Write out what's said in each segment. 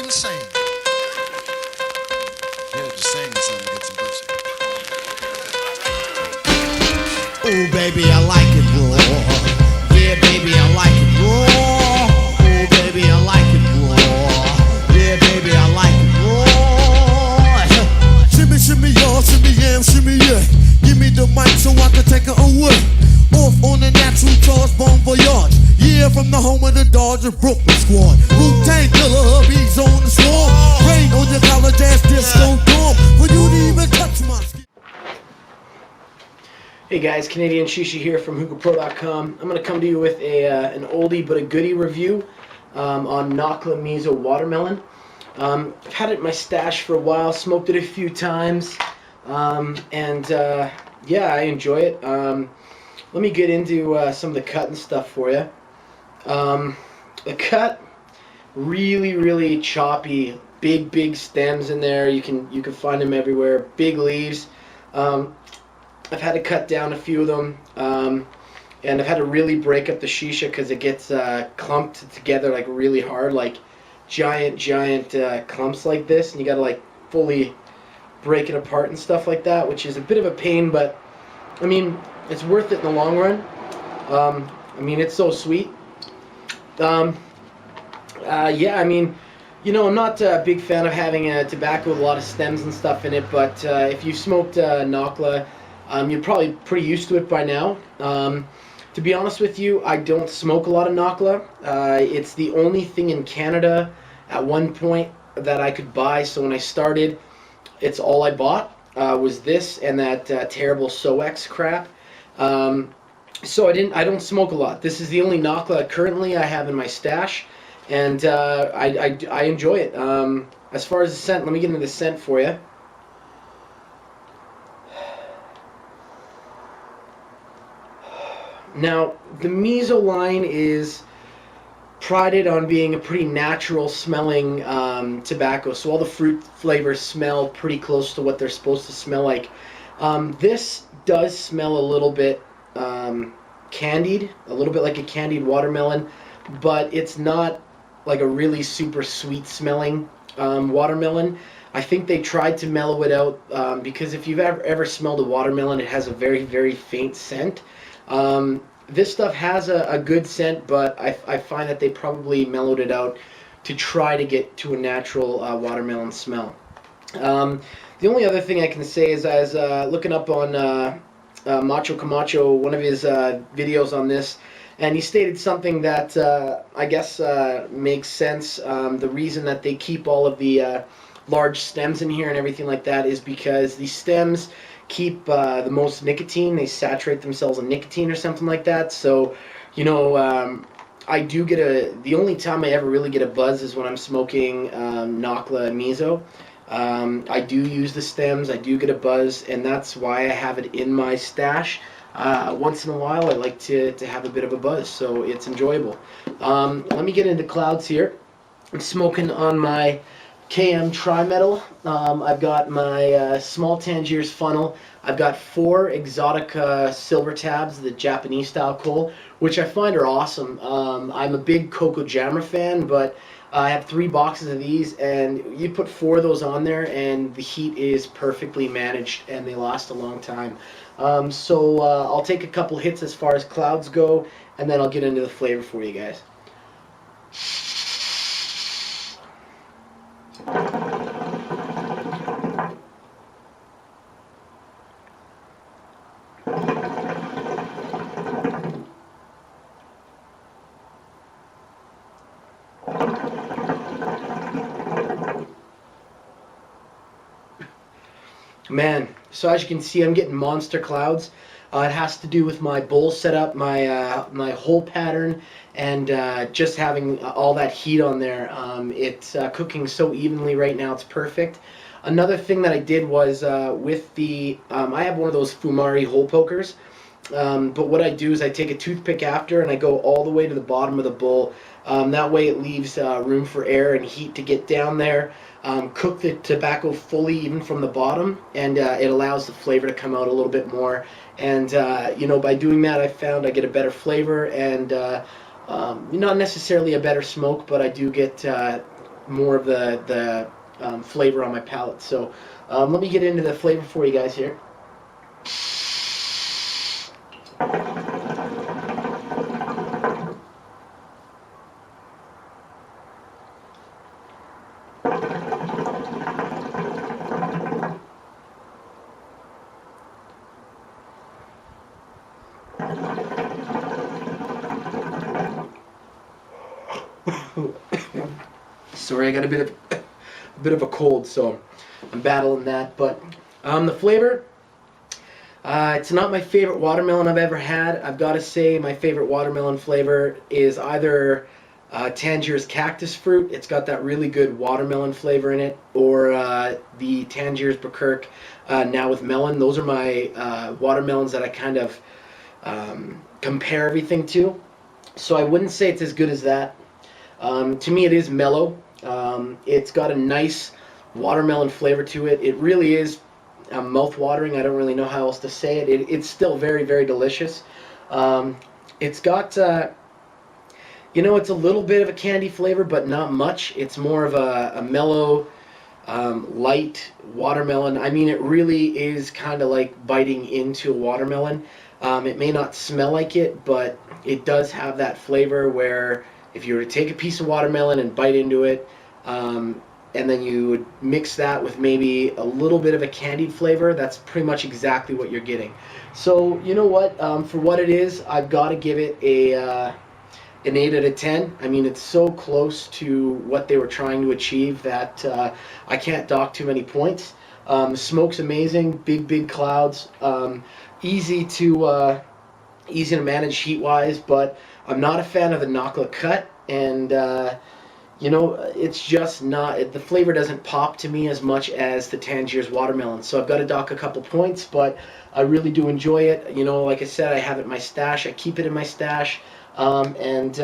to sing. Here to sing something to get some pussy. Ooh, baby, I like it raw. Yeah, baby, I like it raw. Ooh, baby, I like it raw. Yeah, baby, I like it raw. Shimmy, shimmy, y'all, shimmy, yam, shimmy, yeah. Give me the mic so I can take it away. Off on the natural charge, bon voyage. Yeah, from the home of the Dodgers Brooklyn squad. Wu-Tang Killer, hubby's on the swarm. Rain on your college ass disco dorm. For you to even touch my skin. Hey guys, CanadianShisha here from HookahPro.com. I'm going to come to you with an oldie but a goodie review on Nahkla Mizo Watermelon. I've had it in my stash for a while, smoked it a few times, yeah, I enjoy it. Let me get into some of the cut and stuff for you. The cut, really choppy, big stems in there. You can find them everywhere. Big leaves. I've had to cut down a few of them, and I've had to really break up the shisha because it gets clumped together like really hard, like giant clumps like this, and you gotta like fully break it apart and stuff like that, which is a bit of a pain, but I mean it's worth it in the long run. I mean, it's so sweet. Yeah, I mean, you know, I'm not a big fan of having tobacco with a lot of stems and stuff in it, but if you smoked Nahkla, you're probably pretty used to it by now. To be honest with you, I don't smoke a lot of Nahkla. It's the only thing in Canada at one point that I could buy, so when I started, it's all I bought was this and that terrible SOX crap. So I don't smoke a lot. This is the only Nahkla currently I have in my stash, and I enjoy it. As far as the scent, let me get into the scent for you. Now, the Mizo line is prided on being a pretty natural smelling tobacco, so all the fruit flavors smell pretty close to what they're supposed to smell like. This does smell a little bit candied, a little bit like a candied watermelon, but it's not like a really super sweet smelling watermelon. I think they tried to mellow it out because if you've ever smelled a watermelon, it has a very faint scent. This stuff has a good scent, but I find that they probably mellowed it out to try to get to a natural watermelon smell. The only other thing I can say is I was looking up on Macho Camacho, one of his videos on this, and he stated something that I guess makes sense. The reason that they keep all of the large stems in here and everything like that is because the stems keep the most nicotine. They saturate themselves in nicotine or something like that. So, you know, I do get the only time I ever really get a buzz is when I'm smoking Nahkla Mizo. I do use the stems, I do get a buzz, and that's why I have it in my stash. Once in a while I like to have a bit of a buzz, so it's enjoyable. Let me get into clouds here. I'm smoking on my KM Tri-Metal. I've got my small Tangiers funnel. I've got 4 Exotica silver tabs, the Japanese style coal, which I find are awesome. I'm a big Coco Jammer fan, but I have 3 boxes of these, and you put 4 of those on there and the heat is perfectly managed and they last a long time. So I'll take a couple hits as far as clouds go, and then I'll get into the flavor for you guys. Man, so as you can see, I'm getting monster clouds. It has to do with my bowl setup, my hole pattern, and just having all that heat on there. It's cooking so evenly right now, it's perfect. Another thing that I did was with the, I have one of those Fumari hole pokers, but what I do is I take a toothpick after and I go all the way to the bottom of the bowl. That way it leaves room for air and heat to get down there. Cook the tobacco fully even from the bottom, and it allows the flavor to come out a little bit more. And you know, by doing that, I found I get a better flavor and not necessarily a better smoke, but I do get more of the flavor on my palate. So let me get into the flavor for you guys here. Sorry, I got a bit of a cold, so I'm battling that. But the flavor, it's not my favorite watermelon I've ever had. I've got to say my favorite watermelon flavor is either Tangier's cactus fruit. It's got that really good watermelon flavor in it, or the Tangier's Berkirk now with melon. Those are my watermelons that I kind of compare everything to. So I wouldn't say it's as good as that. To me, it is mellow. It's got a nice watermelon flavor to it. It really is mouth-watering. I don't really know how else to say it. It's still very, very delicious. It's got, you know, it's a little bit of a candy flavor, but not much. It's more of a mellow, light watermelon. I mean, it really is kind of like biting into a watermelon. It may not smell like it, but it does have that flavor where if you were to take a piece of watermelon and bite into it, and then you would mix that with maybe a little bit of a candied flavor, that's pretty much exactly what you're getting. So, you know what? For what it is, I've got to give it an 8 out of 10. I mean, it's so close to what they were trying to achieve that I can't dock too many points. The smoke's amazing, big clouds, easy to manage heat-wise, but I'm not a fan of the Nahkla cut, and you know, it's just not, the flavor doesn't pop to me as much as the Tangier's watermelon. So I've got to dock a couple points, but I really do enjoy it. You know, like I said, I have it in my stash. I keep it in my stash, and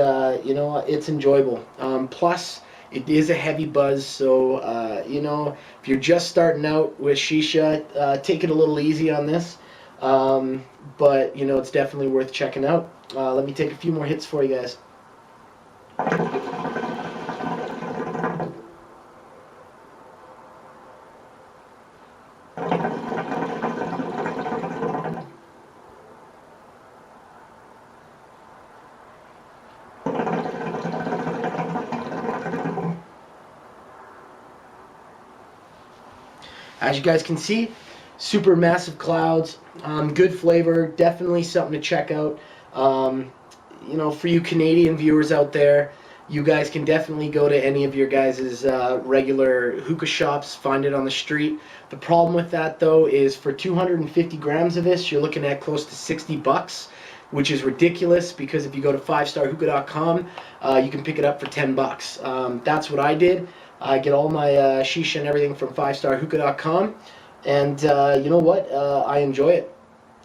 you know, it's enjoyable. Plus, it is a heavy buzz, so you know, if you're just starting out with shisha, take it a little easy on this. But you know, it's definitely worth checking out. Let me take a few more hits for you guys. As you guys can see, super massive clouds, good flavor, definitely something to check out. You know, for you Canadian viewers out there, you guys can definitely go to any of your guys' regular hookah shops, find it on the street. The problem with that, though, is for 250 grams of this, you're looking at close to 60 bucks, which is ridiculous, because if you go to 5starhookah.com, you can pick it up for 10 bucks. That's what I did. I get all my shisha and everything from 5starhookah.com, and you know what? I enjoy it.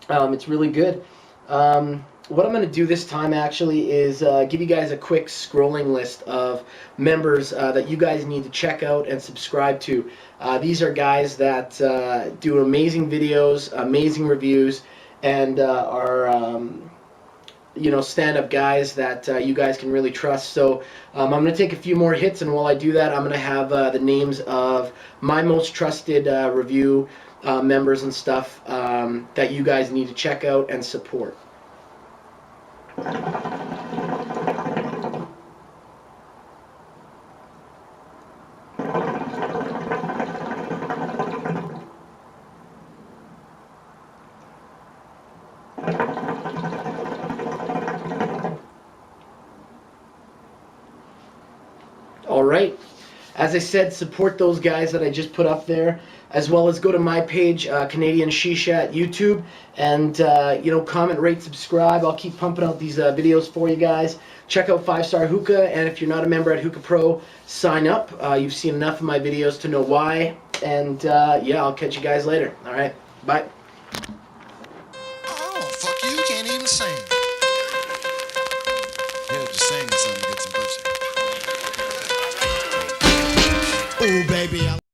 It's really good. What I'm going to do this time actually is give you guys a quick scrolling list of members that you guys need to check out and subscribe to. These are guys that do amazing videos, amazing reviews, and are you know, stand-up guys that you guys can really trust. So I'm going to take a few more hits, and while I do that, I'm going to have the names of my most trusted review members and stuff that you guys need to check out and support. Alright, as I said, support those guys that I just put up there, as well as go to my page, CanadianShisha at YouTube, and you know, comment, rate, subscribe. I'll keep pumping out these videos for you guys. Check out 5-Star Hookah, and if you're not a member at Hookah Pro, sign up. You've seen enough of my videos to know why, and yeah, I'll catch you guys later. Alright, bye. Oh, fuck you, can't even sing.